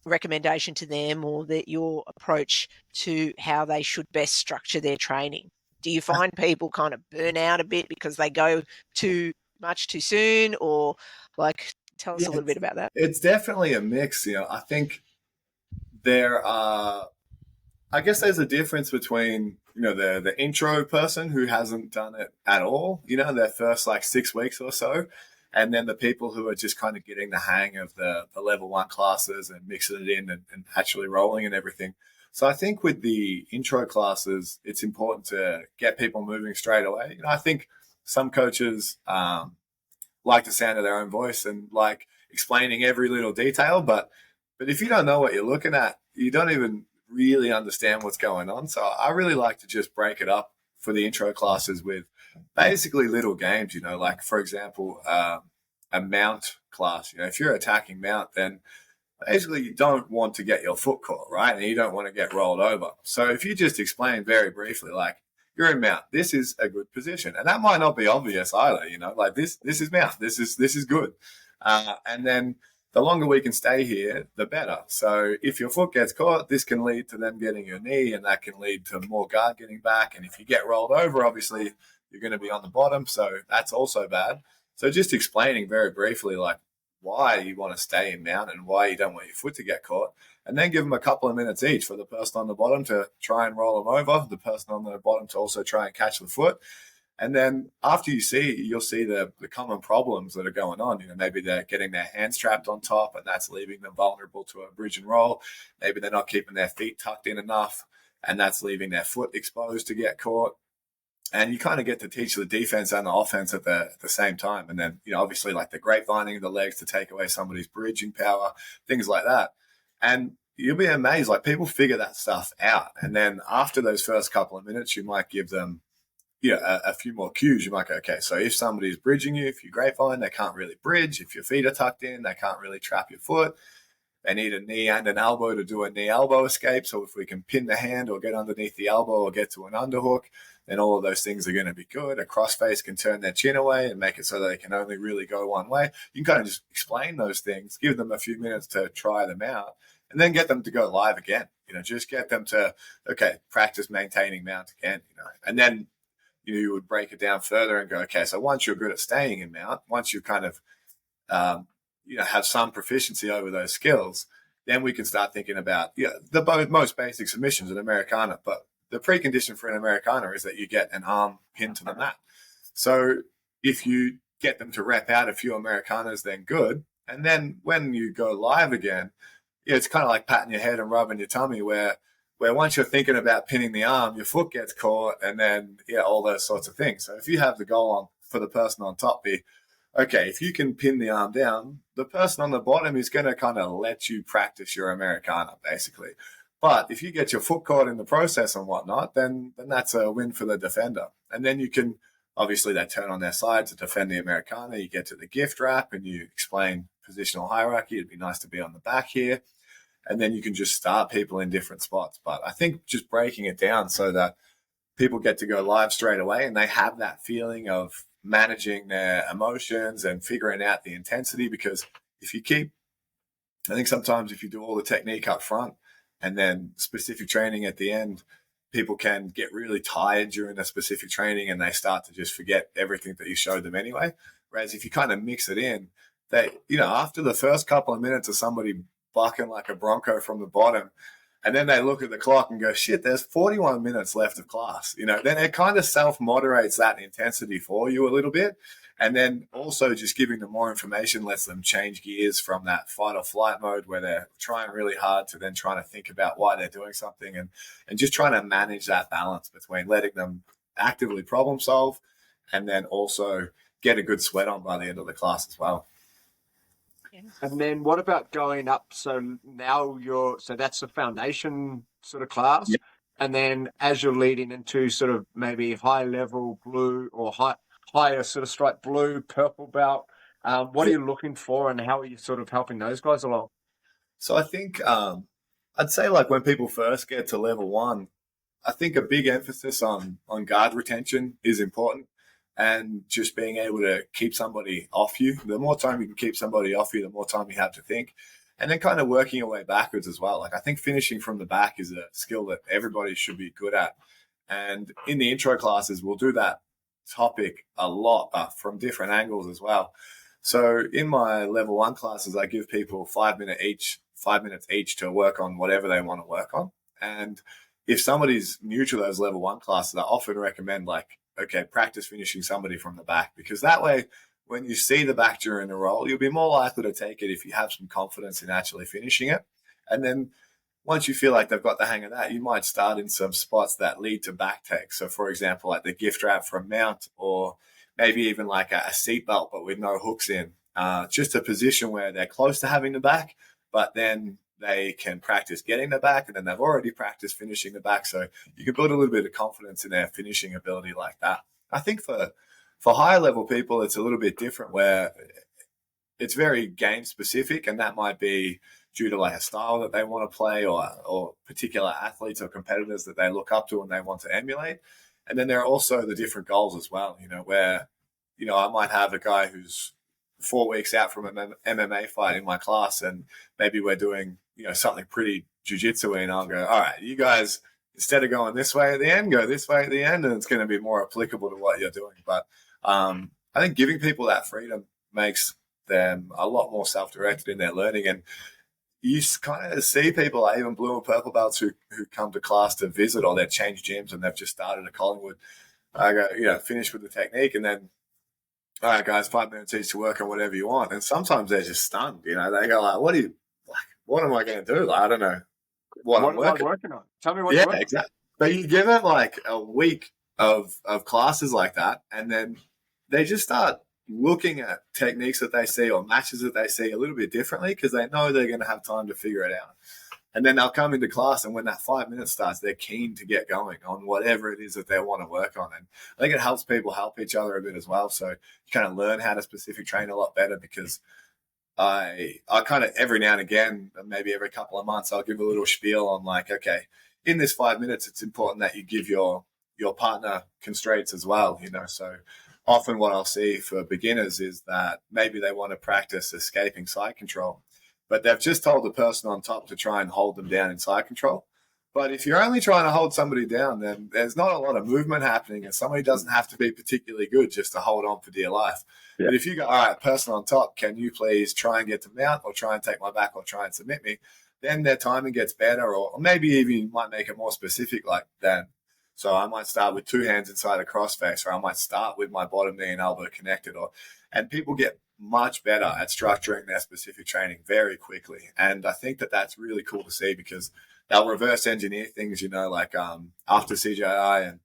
recommendation to them, or your approach to how they should best structure their training? Do you find people kind of burn out a bit because they go too much too soon, or tell us a little bit about that? It's definitely a mix. I think there's a difference between, the intro person who hasn't done it at all, their first 6 weeks or so, and then the people who are just kind of getting the hang of the level 1 classes and mixing it in and actually rolling and everything. So I think with the intro classes, it's important to get people moving straight away. I think some coaches like the sound of their own voice and like explaining every little detail, but if you don't know what you're looking at, you don't even really understand what's going on. So I really like to just break it up for the intro classes with basically little games, for example, a mount class. If you're attacking mount, then basically you don't want to get your foot caught, right? And you don't want to get rolled over. So if you just explain very briefly, you're in mount, this is a good position. And that might not be obvious either, this is mount, this is good. And then the longer we can stay here, the better. So if your foot gets caught, this can lead to them getting your knee, and that can lead to more guard getting back. And if you get rolled over, obviously you're going to be on the bottom. So that's also bad. So just explaining very briefly, why you want to stay in mount and why you don't want your foot to get caught. And then give them a couple of minutes each for the person on the bottom to try and roll them over, the person on the bottom to also try and catch the foot. And then after you'll see the common problems that are going on. Maybe they're getting their hands trapped on top, and that's leaving them vulnerable to a bridge and roll. Maybe they're not keeping their feet tucked in enough, and that's leaving their foot exposed to get caught. And you kind of get to teach the defense and the offense at the same time. And then, obviously the grapevining of the legs to take away somebody's bridging power, things like that. And you'll be amazed, people figure that stuff out. And then after those first couple of minutes, you might give them a few more cues. You might go, okay, so if somebody's bridging you, if you're grapevine, they can't really bridge. If your feet are tucked in, they can't really trap your foot. They need a knee and an elbow to do a knee-elbow escape. So if we can pin the hand or get underneath the elbow or get to an underhook, then all of those things are going to be good. A crossface can turn their chin away and make it so they can only really go one way. You can kind of just explain those things, give them a few minutes to try them out, and then get them to go live again. Just get them to, okay, practice maintaining mount again, and then you would break it down further and go, okay, so once you're good at staying in mount, once you kind of have some proficiency over those skills, then we can start thinking about the most basic submissions in Americana. But the precondition for an Americana is that you get an arm pinned to the mat. So if you get them to rep out a few Americanas, then good. And then when you go live again, it's kind of like patting your head and rubbing your tummy where once you're thinking about pinning the arm, your foot gets caught, and then all those sorts of things. So if you have the goal on for the person on top be, okay, if you can pin the arm down, the person on the bottom is going to kind of let you practice your Americana, basically. But if you get your foot caught in the process and whatnot, then that's a win for the defender. And then you can, obviously, they turn on their side to defend the Americana. You get to the gift wrap and you explain positional hierarchy. It'd be nice to be on the back here. And then you can just start people in different spots. But I think just breaking it down so that people get to go live straight away and they have that feeling of managing their emotions and figuring out the intensity. Because I think sometimes if you do all the technique up front and then specific training at the end, people can get really tired during a specific training and they start to just forget everything that you showed them anyway. Whereas if you kind of mix it in, they, after the first couple of minutes of somebody bucking like a bronco from the bottom, and then they look at the clock and go, shit, there's 41 minutes left of class. Then it kind of self-moderates that intensity for you a little bit. And then also just giving them more information lets them change gears from that fight or flight mode where they're trying really hard to then trying to think about why they're doing something and just trying to manage that balance between letting them actively problem solve and then also get a good sweat on by the end of the class as well. And then what about going up? So now so that's the foundation sort of class. Yep. And then as you're leading into sort of maybe high level blue or higher sort of stripe blue, purple belt, what are you looking for and how are you sort of helping those guys along? So I think I'd say like when people first get to level 1, I think a big emphasis on guard retention is important. And just being able to keep somebody off you. The more time you can keep somebody off you, the more time you have to think. And then kind of working your way backwards as well. Like I think finishing from the back is a skill that everybody should be good at. And in the intro classes, we'll do that topic a lot, but from different angles as well. So in my level 1 classes, I give people 5 minutes each to work on whatever they want to work on. And if somebody's new to those level 1 classes, I often recommend practice finishing somebody from the back, because that way, when you see the back during the roll, you'll be more likely to take it if you have some confidence in actually finishing it. And then once you feel like they've got the hang of that, you might start in some spots that lead to back take. So for example, like the gift wrap from mount, or maybe even like a seat belt, but with no hooks in, just a position where they're close to having the back, but then they can practice getting the back, and then they've already practiced finishing the back. So you can build a little bit of confidence in their finishing ability like that. I think for higher level people, it's a little bit different where it's very game specific, and that might be due to like a style that they want to play or particular athletes or competitors that they look up to and they want to emulate. And then there are also the different goals as well, where, I might have a guy who's 4 weeks out from an MMA fight in my class, and maybe we're doing, something pretty jiu-jitsu-y, and I'll go, all right, you guys, instead of going this way at the end, go this way at the end, and it's going to be more applicable to what you're doing. But I think giving people that freedom makes them a lot more self-directed in their learning. And you kind of see people, like even blue and purple belts who come to class to visit, or they've changed gyms and they've just started at Collingwood. I go, finish with the technique, and then, all right, guys, 5 minutes each to work on whatever you want. And sometimes they're just stunned. They go like, what am I going to do? Like, I don't know what I'm working on. Tell me what you're working on. Exactly. But you give them like a week of classes like that, and then they just start looking at techniques that they see or matches that they see a little bit differently, because they know they're going to have time to figure it out. And then they'll come into class, and when that 5 minutes starts, they're keen to get going on whatever it is that they want to work on. And I think it helps people help each other a bit as well. So you kind of learn how to specific train a lot better, because I kind of every now and again, maybe every couple of months, I'll give a little spiel on like, okay, in this 5 minutes, it's important that you give your partner constraints as well, So often what I'll see for beginners is that maybe they want to practice escaping side control, but they've just told the person on top to try and hold them down in side control. But if you're only trying to hold somebody down, then there's not a lot of movement happening, and somebody doesn't have to be particularly good just to hold on for dear life. Yeah. But if you go, all right, person on top, can you please try and get to mount, or try and take my back, or try and submit me, then their timing gets better, or maybe even you might make it more specific like that. So I might start with 2 hands inside a crossface, or I might start with my bottom knee and elbow connected, and people get much better at structuring their specific training very quickly. And I think that that's really cool to see, because they'll reverse engineer things, like after CJI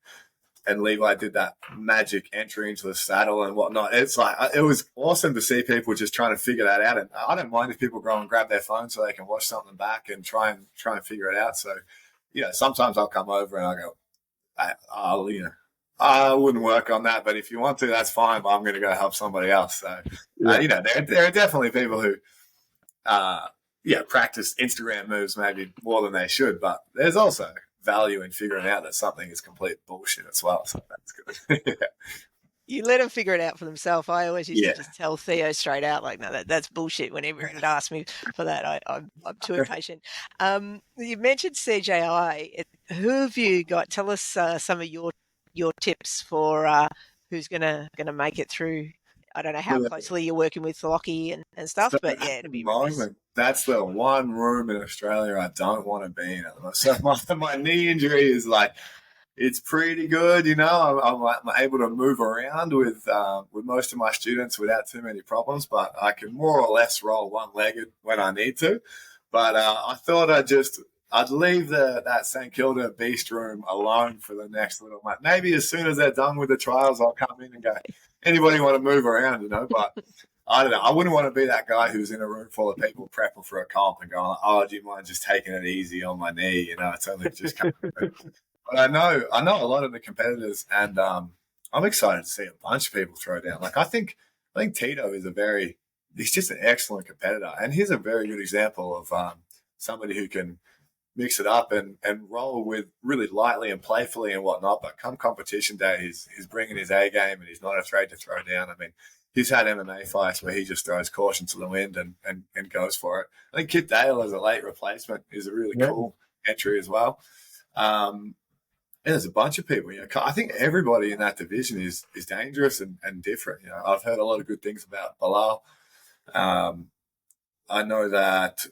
and Levi did that magic entry into the saddle and whatnot. It's like, it was awesome to see people just trying to figure that out. And I don't mind if people go and grab their phone so they can watch something back and try and figure it out. So, sometimes I'll come over and I'll go, I wouldn't work on that, but if you want to, that's fine, but I'm going to go help somebody else. So, there are definitely people who, practice Instagram moves maybe more than they should, but there's also value in figuring out that something is complete bullshit as well. So that's good. You let them figure it out for themselves. I always used to just tell Theo straight out, like, no, that's bullshit. Whenever he'd ask me for that, I'm too impatient. You mentioned CJI. Who have you got? Tell us some of your tips for who's gonna make it through. I don't know how closely you're working with Lockie and stuff, but yeah, it'd be remiss. That's the one room in Australia I don't want to be in at the moment. So my knee injury is like, it's pretty good, I'm able to move around with most of my students without too many problems, but I can more or less roll one-legged when I need to. But I thought I'd leave that St Kilda Beast room alone for the next little month. Maybe as soon as they're done with the trials, I'll come in and go, anybody want to move around, But I don't know. I wouldn't want to be that guy who's in a room full of people prepping for a comp and going, oh, do you mind just taking it easy on my knee? It's only just coming through. But I know a lot of the competitors, and I'm excited to see a bunch of people throw down. Like I think Tito is he's just an excellent competitor, and he's a very good example of somebody who can mix it up and roll with really lightly and playfully and whatnot. But come competition day, he's bringing his A game, and he's not afraid to throw down. I mean, he's had MMA fights where he just throws caution to the wind and goes for it. I think Kit Dale as a late replacement is a really cool entry as well. There's a bunch of people. I think everybody in that division is dangerous and different. I've heard a lot of good things about Bilal. I know that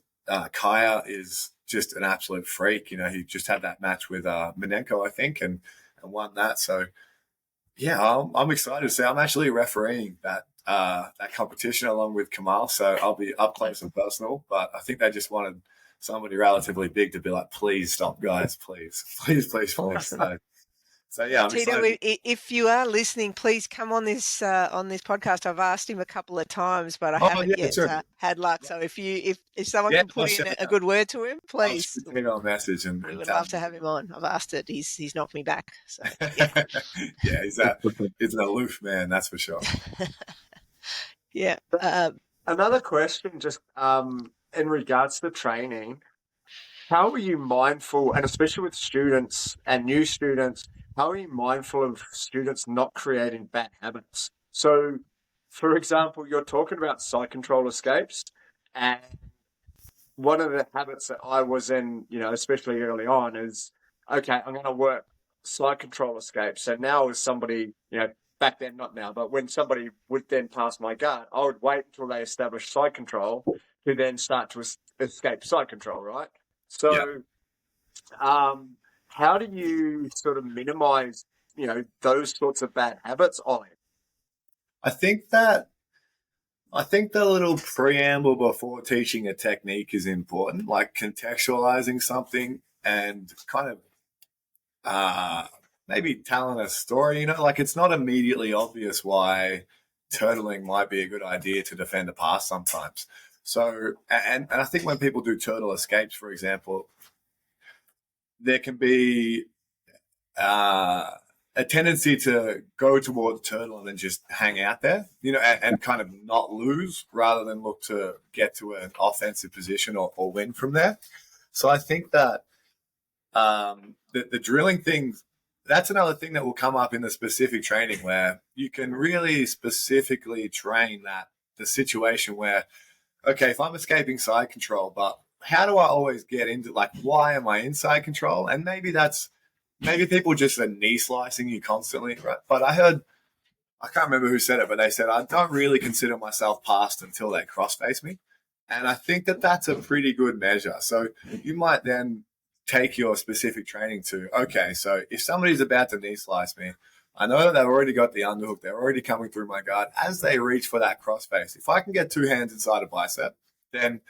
Kaya is just an absolute freak. He just had that match with Minenko, I think, and won that. So, yeah, I'm excited to see. I'm actually refereeing that competition along with Kamal, so I'll be up close and personal. But I think they just wanted somebody relatively big to be like, please stop, guys, please. So yeah, I'm Tito, if you are listening, please come on this podcast. I've asked him a couple of times, but I haven't yet had luck. So if someone can put in a good word to him, please. I'll send him a message and we would love to have him on. I've asked it. He's knocked me back. So yeah, he's an aloof man, that's for sure. Yeah. Another question, just in regards to training, how are you mindful, and especially with students and new students, how are you mindful of students not creating bad habits? So, for example, you're talking about side control escapes, and one of the habits that I was in, especially early on, is, okay, I'm going to work side control escapes. So now as somebody, back then, not now, but when somebody would then pass my guard, I would wait until they established side control to then start to escape side control, right? So, how do you sort of minimize, those sorts of bad habits, Ollie? I think the little preamble before teaching a technique is important, like contextualizing something and kind of maybe telling a story. Like it's not immediately obvious why turtling might be a good idea to defend a pass sometimes. So, and I think when people do turtle escapes, for example, there can be a tendency to go towards turtle and then just hang out there, and kind of not lose rather than look to get to an offensive position or win from there. So I think that the drilling thing, that's another thing that will come up in the specific training where you can really specifically train the situation where, okay, if I'm escaping side control, but how do I always get into, like, why am I in side control? And maybe people just are knee slicing you constantly, right? But I can't remember who said it, but they said, I don't really consider myself passed until they cross face me. And I think that that's a pretty good measure. So you might then take your specific training to, okay, so if somebody's about to knee slice me, I know that they've already got the underhook. They're already coming through my guard. As they reach for that crossface, if I can get two hands inside a bicep, then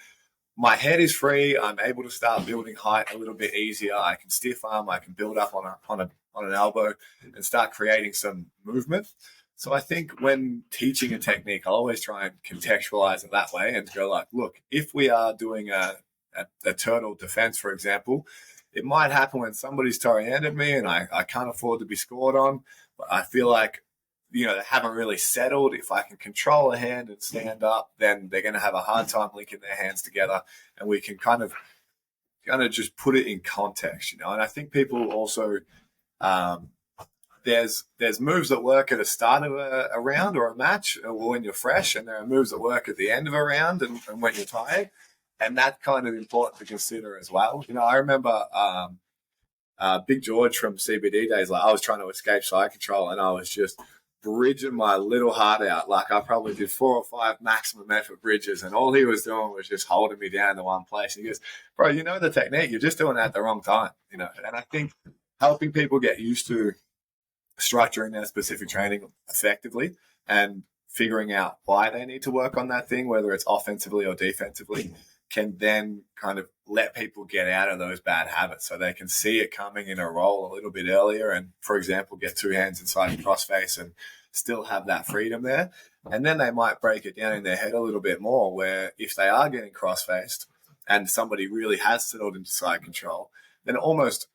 my head is free. I'm able to start building height a little bit easier. I can stiff arm. I can build up on an elbow and start creating some movement. So I think when teaching a technique, I'll always try and contextualize it that way and go like, look, if we are doing a turtle defense, for example, it might happen when somebody's toe-handed me and I can't afford to be scored on, but I feel like, they haven't really settled. If I can control a hand and stand up, then they're going to have a hard time linking their hands together, and we can kind of just put it in context, And I think people also, there's moves that work at the start of a round or a match or when you're fresh, and there are moves that work at the end of a round and when you're tired. And that's kind of important to consider as well. I remember Big George from CBD days, like I was trying to escape side control and I was just bridging my little heart out. Like I probably did 4 or 5 maximum effort bridges, and all he was doing was just holding me down to one place. And he goes, bro, you know the technique, you're just doing it at the wrong time, And I think helping people get used to structuring their specific training effectively and figuring out why they need to work on that thing, whether it's offensively or defensively, can then kind of let people get out of those bad habits so they can see it coming in a roll a little bit earlier and, for example, get 2 hands inside the crossface and still have that freedom there. And then they might break it down in their head a little bit more where if they are getting cross-faced and somebody really has settled into side control, then it almost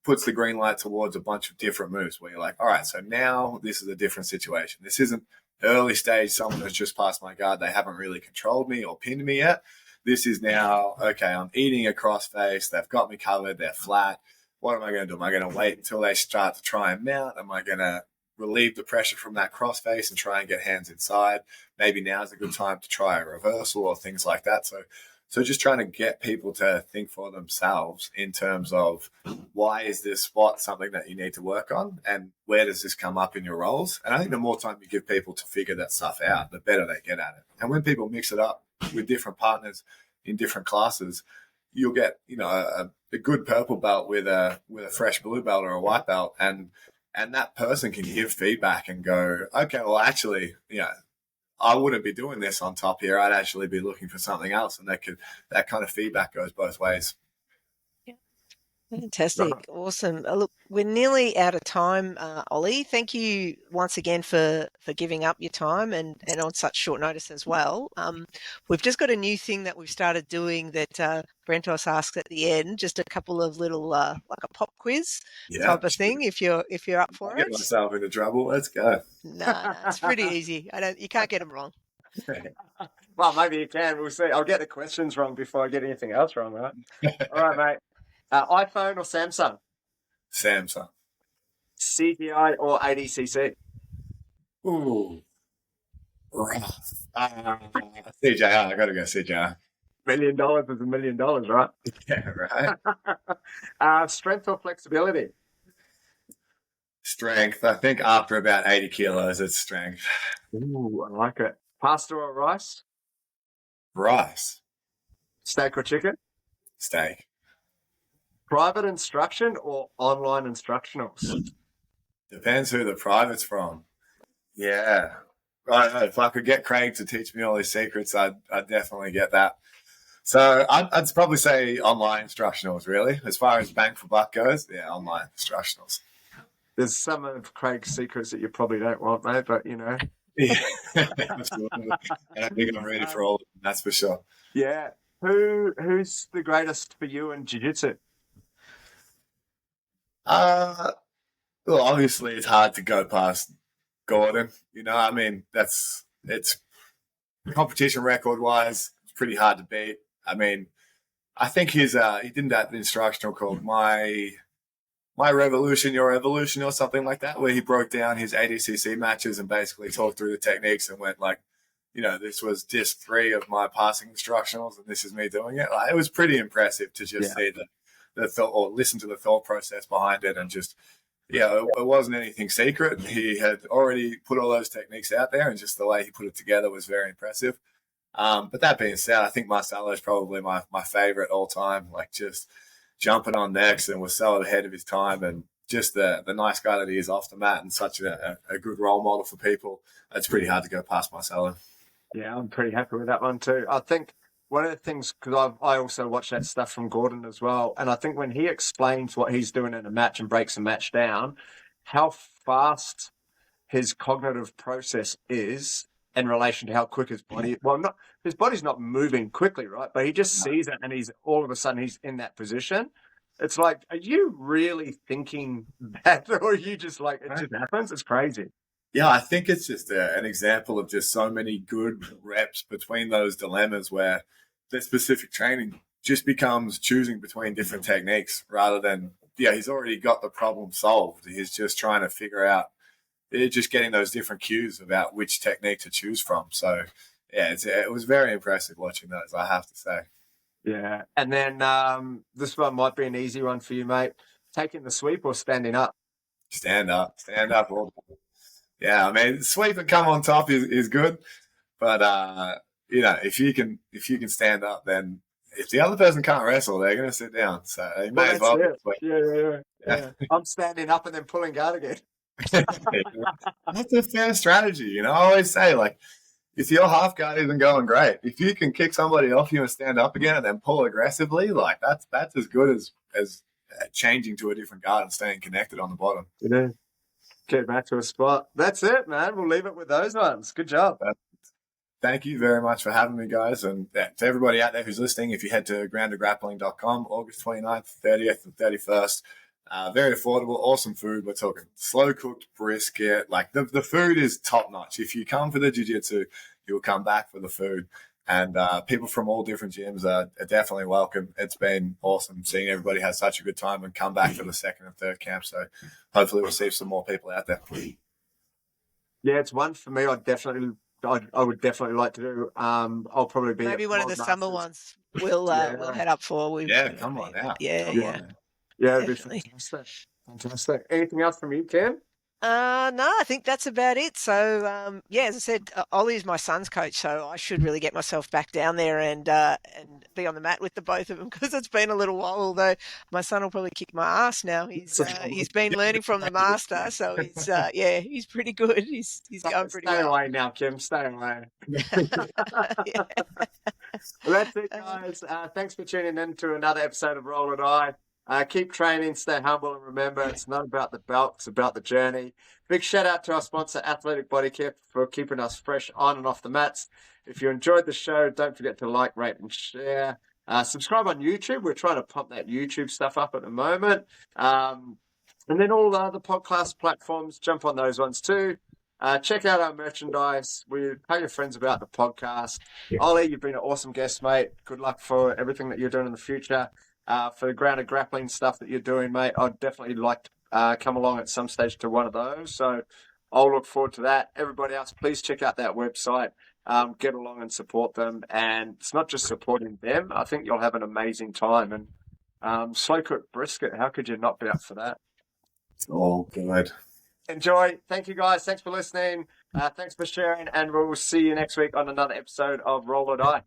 puts the green light towards a bunch of different moves where you're like, all right, so now this is a different situation. This isn't early stage, someone has just passed my guard. They haven't really controlled me or pinned me yet. This is now, okay, I'm eating a crossface. They've got me covered. They're flat. What am I going to do? Am I going to wait until they start to try and mount? Am I going to relieve the pressure from that crossface and try and get hands inside? Maybe now's a good time to try a reversal or things like that. So just trying to get people to think for themselves in terms of why is this spot something that you need to work on and where does this come up in your roles? And I think the more time you give people to figure that stuff out, the better they get at it. And when people mix it up with different partners in different classes, you'll get, a good purple belt with a fresh blue belt or a white belt. And that person can give feedback and go, okay, well, actually, I wouldn't be doing this on top here. I'd actually be looking for something else. And that kind of feedback goes both ways. Fantastic. Awesome. Look, we're nearly out of time, Oli. Thank you once again for giving up your time and on such short notice as well. We've just got a new thing that we've started doing that Brentos asks at the end, just a couple of little, like a pop quiz type of thing, if you're up for it. Get myself into trouble. Let's go. No, it's pretty easy. You can't get them wrong. Well, maybe you can. We'll see. I'll get the questions wrong before I get anything else wrong, right? All right, mate. iPhone or Samsung? Samsung. CGI or ADCC? Ooh. Rough. CJR. I got to go CJR. $1 million is $1 million, right? Yeah, right. Strength or flexibility? Strength. I think after about 80 kilos, it's strength. Ooh, I like it. Pasta or rice? Rice. Steak or chicken? Steak. Private instruction or online instructionals? Depends who the private's from. Yeah. I know. If I could get Craig to teach me all his secrets, I'd definitely get that. So I'd probably say online instructionals, really. As far as bang for buck goes, yeah, online instructionals. There's some of Craig's secrets that you probably don't want, mate, but, Yeah, absolutely. And I think I'm ready for all of them, that's for sure. Yeah. Who's the greatest for you in jiu-jitsu? Uh, well, obviously, it's hard to go past Gordon. I mean, it's competition record wise, it's pretty hard to beat. I mean, I think he did that instructional called My Revolution, Your Evolution, or something like that, where he broke down his ADCC matches and basically talked through the techniques and went like, this was disc 3 of my passing instructionals, and this is me doing it. Like, it was pretty impressive to just see the thought, or listen to the thought process behind it, and just it wasn't anything secret. He had already put all those techniques out there, and just the way he put it together was very impressive. But that being said, I think Marcelo is probably my favorite all time. Like, just jumping on necks and was so ahead of his time, and just the nice guy that he is off the mat, and such a good role model for people. It's pretty hard to go past Marcelo. Yeah, I'm pretty happy with that one too. I think one of the things, because I also watch that stuff from Gordon as well, and I think when he explains what he's doing in a match and breaks a match down, how fast his cognitive process is in relation to how quick his body. Well, not his body's not moving quickly, right? But he just sees it, and he's all of a sudden he's in that position. It's like, are you really thinking that, or are you just like, it just happens? It's crazy. Yeah, I think it's just an example of just so many good reps between those dilemmas where the specific training just becomes choosing between different techniques rather than, he's already got the problem solved. He's just trying to figure out, just getting those different cues about which technique to choose from. So, it was very impressive watching those, I have to say. Yeah. And then this one might be an easy one for you, mate. Taking the sweep or standing up? Stand up. Yeah, I mean, sweep and come on top is good, but if you can stand up, then if the other person can't wrestle, they're going to sit down. So you may as well. Yeah. I'm standing up and then pulling guard again. That's a fair strategy. I always say, like, if your half guard isn't going great, if you can kick somebody off you and stand up again and then pull aggressively, like that's as good as changing to a different guard and staying connected on the bottom. It is. Get back to a spot. That's it, man. We'll leave it with those ones. Good job. Thank you very much for having me, guys. And to everybody out there who's listening, if you head to groundedgrappling.com, August 29th, 30th, and 31st, very affordable, awesome food. We're talking slow-cooked brisket. Like, the food is top-notch. If you come for the jiu-jitsu, you'll come back for the food. And people from all different gyms are definitely welcome. It's been awesome seeing everybody have such a good time and come back for the second and third camp. So hopefully we'll see some more people out there. Yeah, it's one for me. I would definitely like to do. I'll probably be maybe one of the summer ones. We'll head up for. Come on out. Yeah, it'd be fantastic. Anything else from you, Cam? No, I think that's about it. So, as I said, Oli is my son's coach, so I should really get myself back down there and be on the mat with the both of them, because it's been a little while. Although my son will probably kick my ass now. He's been learning from the master, so he's pretty good. He's going pretty well. Stay away now, Kim. Stay away. Well, that's it, guys. Thanks for tuning in to another episode of RoD. Keep training, stay humble, and remember, it's not about the belt, it's about the journey. Big shout out to our sponsor, Athletic Body Care, for keeping us fresh on and off the mats. If you enjoyed the show, don't forget to like, rate, and share. Subscribe on YouTube. We're trying to pump that YouTube stuff up at the moment. And then all the other podcast platforms, jump on those ones too. Check out our merchandise. We tell your friends about the podcast. Oli, you've been an awesome guest, mate. Good luck for everything that you're doing in the future. For the grounded grappling stuff that you're doing, mate, I'd definitely like to come along at some stage to one of those. So I'll look forward to that. Everybody else, please check out that website. Get along and support them. And it's not just supporting them. I think you'll have an amazing time. And slow cooked brisket, how could you not be up for that? It's all good. Enjoy. Thank you, guys. Thanks for listening. Thanks for sharing. And we'll see you next week on another episode of RoD.